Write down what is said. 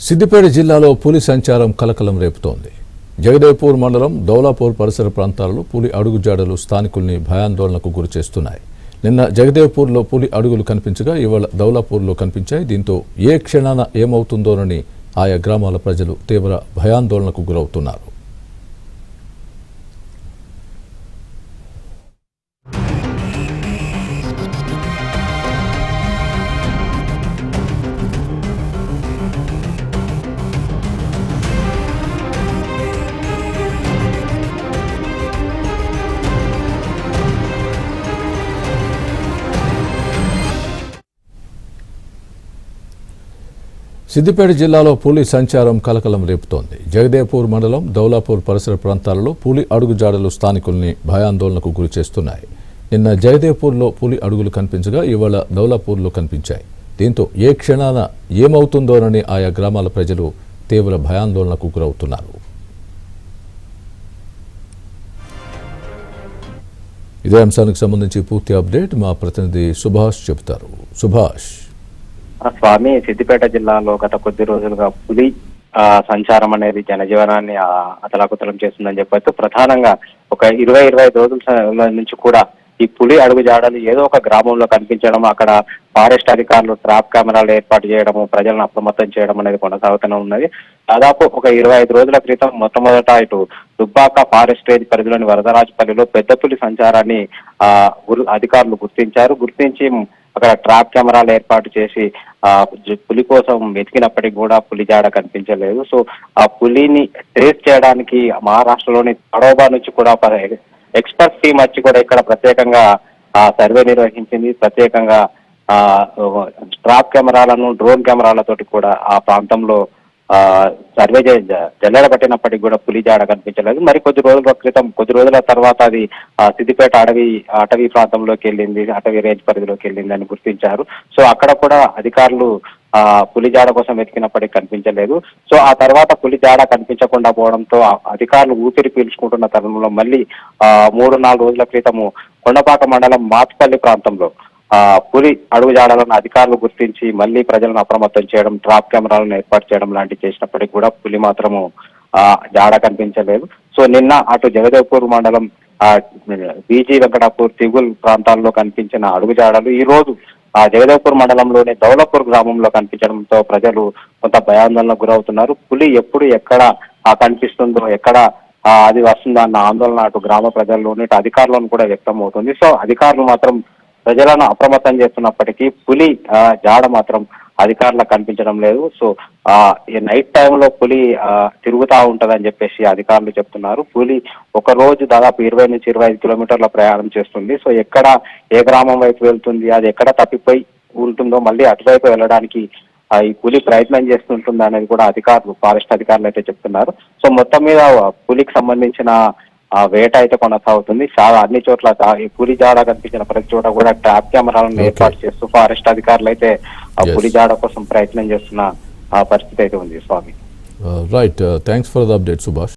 సిద్దిపేట జిల్లాలో పులి సంచారం కలకలం రేపుతోంది. జగదేవ్పూర్ మండలం దౌలాపూర్ పరిసర ప్రాంతాలలో పులి అడుగుజాడలు స్థానికుల్ని భయాందోళనకు గురిచేస్తున్నాయి. నిన్న జగదేవ్పూర్లో పులి అడుగులు కనిపించగా ఇవాళ దౌలాపూర్లో కనిపించాయి. దీంతో ఏ క్షణాన ఏమవుతుందోనని ఆయా గ్రామాల ప్రజలు తీవ్ర భయాందోళనకు గురవుతున్నారు. సిద్దిపేట జిల్లాలో పులి సంచారం కలకలం రేపుతోంది. జగదేవ్పూర్ మండలం దౌలాపూర్ పరిసర ప్రాంతాలలో పులి అడుగుజాడలు స్థానికుల్ని భయాందోళనకు గురిచేస్తున్నాయి. నిన్న జగదేవ్పూర్లో పులి అడుగులు కనిపించగా ఇవాళ దౌలాపూర్లో కనిపించాయి. దీంతో ఏ క్షణాన ఏమవుతుందోనని ఆయా గ్రామాల ప్రజలు తీవ్ర భయాందోళనకు గురవుతున్నారు. ఇదే అంశానికి సంబంధించి పూర్తి అప్డేట్ మా ప్రతినిధి సుభాష్ చెబుతారు. సుభాష్. స్వామి, సిద్దిపేట జిల్లాలో గత కొద్ది రోజులుగా పులి సంచారం అనేది జనజీవనాన్ని అతలాకుతలం చేస్తుందని చెప్పొచ్చు. ప్రధానంగా ఒక 20-25 రోజుల నుంచి కూడా ఈ పులి అడుగుజాడలు ఏదో ఒక గ్రామంలో కనిపించడం, అక్కడ ఫారెస్ట్ అధికారులు ట్రాప్ కెమెరాలు ఏర్పాటు చేయడము, ప్రజలను అప్రమత్తం చేయడం అనేది కొనసాగుతూనే ఉన్నది. దాదాపు ఒక 25 రోజుల క్రితం మొట్టమొదట ఇటు దుబ్బాక ఫారెస్ట్ రేంజ్ పరిధిలోని వరదరాజపల్లిలో పెద్ద పులి సంచారాన్ని అధికారులు గుర్తించి అక్కడ ట్రాప్ కెమెరాలు ఏర్పాటు చేసి పులి కోసం వెతికినప్పటికీ కూడా పులి జాడ కనిపించలేదు. సో ఆ పులిని ట్రేస్ చేయడానికి మహారాష్ట్రలోని తడోబా నుంచి కూడా ఒక ఎక్స్పర్ట్ టీం వచ్చి కూడా ఇక్కడ ప్రత్యేకంగా సర్వే నిర్వహించింది. ప్రత్యేకంగా ట్రాప్ కెమెరాలను, డ్రోన్ కెమెరాలతోటి కూడా ఆ ప్రాంతంలో సర్వే జల్లెడ పట్టినప్పటికీ కూడా పులి జాడ కనిపించలేదు. మరి కొద్ది రోజుల తర్వాత అది సిద్దిపేట అటవీ ప్రాంతంలోకి వెళ్ళింది, అటవీ రేంజ్ పరిధిలోకి వెళ్ళింది అని గుర్తించారు. సో అక్కడ కూడా అధికారులు పులి జాడ కోసం వెతికినప్పటికీ కనిపించలేదు. సో ఆ తర్వాత పులి జాడ కనిపించకుండా పోవడంతో అధికారులు ఊపిరి పీల్చుకుంటున్న తరుణంలో మళ్ళీ 3-4 రోజుల క్రితము కొండపాక మండలం మాత్పల్లి ప్రాంతంలో పులి అడుగుజాడలను అధికారులు గుర్తించి మళ్ళీ ప్రజలను అప్రమత్తం చేయడం, ట్రాప్ కెమెరాలను ఏర్పాటు చేయడం లాంటివి చేసినప్పటికీ కూడా పులి మాత్రము జాడ కనిపించలేదు. సో నిన్న అటు జగదేవ్పూర్ మండలం బీజీ వెంకటాపూర్ తిగుల్ ప్రాంతాల్లో కనిపించిన అడుగుజాడలు ఈ రోజు జగదేవ్పూర్ మండలంలోని దౌలాపూర్ గ్రామంలో కనిపించడంతో ప్రజలు కొంత భయాందోళనకు గురవుతున్నారు. పులి ఎప్పుడు ఎక్కడ కనిపిస్తుందో, ఎక్కడ అది వస్తుందో అన్న ఆందోళన అటు గ్రామ ప్రజల్లోని ఇటు అధికారులను కూడా వ్యక్తం అవుతుంది. సో అధికారులు మాత్రం ప్రజలను అప్రమత్తం చేస్తున్నప్పటికీ పులి జాడ మాత్రం అధికారులకు కనిపించడం లేదు. సో ఈ నైట్ టైంలో పులి తిరుగుతూ ఉంటదని చెప్పేసి అధికారులు చెప్తున్నారు. పులి ఒక రోజు దాదాపు 20-25 కిలోమీటర్ల ప్రయాణం చేస్తుంది. సో ఎక్కడ ఏ గ్రామం వైపు వెళ్తుంది, అది ఎక్కడ తప్పిపోయి ఉంటుందో మళ్ళీ అటువైపు వెళ్ళడానికి ఈ పులి ప్రయత్నం చేస్తుంటుంది అనేది కూడా ఫారెస్ట్ అధికారులు అయితే చెప్తున్నారు. సో మొత్తం మీద పులికి సంబంధించిన వేట అయితే కొనసాగుతుంది. చాలా అన్ని చోట్ల ఈ పులి జాడ కనిపించిన ప్రతి చోట కూడా ట్రాప్ కెమెరాలను ఏర్పాటు చేస్తూ ఫారెస్ట్ అధికారులు అయితే ఆ పులి జాడ కోసం ప్రయత్నం చేస్తున్న పరిస్థితి అయితే ఉంది. Swami, right, thanks for the update Subhash.